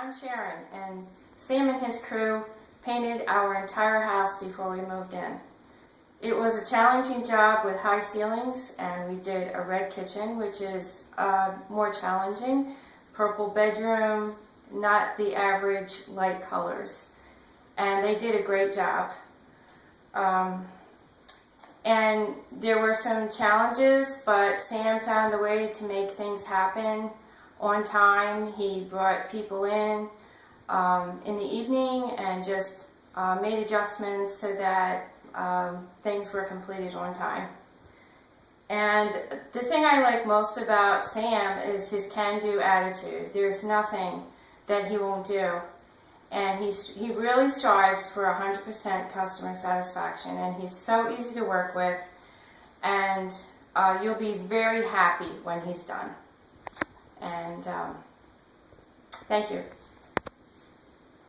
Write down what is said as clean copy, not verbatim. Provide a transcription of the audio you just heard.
I'm Sharon, and Sam and his crew painted our entire house before we moved in. It was a challenging job with high ceilings, and we did a red kitchen, which is more challenging, purple bedroom, not the average light colors. And they did a great job. And there were some challenges, but Sam found a way to make things happen on time. He brought people in the evening and just made adjustments so that things were completed on time. And the thing I like most about Sam is his can-do attitude. There's nothing that he won't do. And he really strives for 100% customer satisfaction, and he's so easy to work with, and you'll be very happy when he's done. And thank you.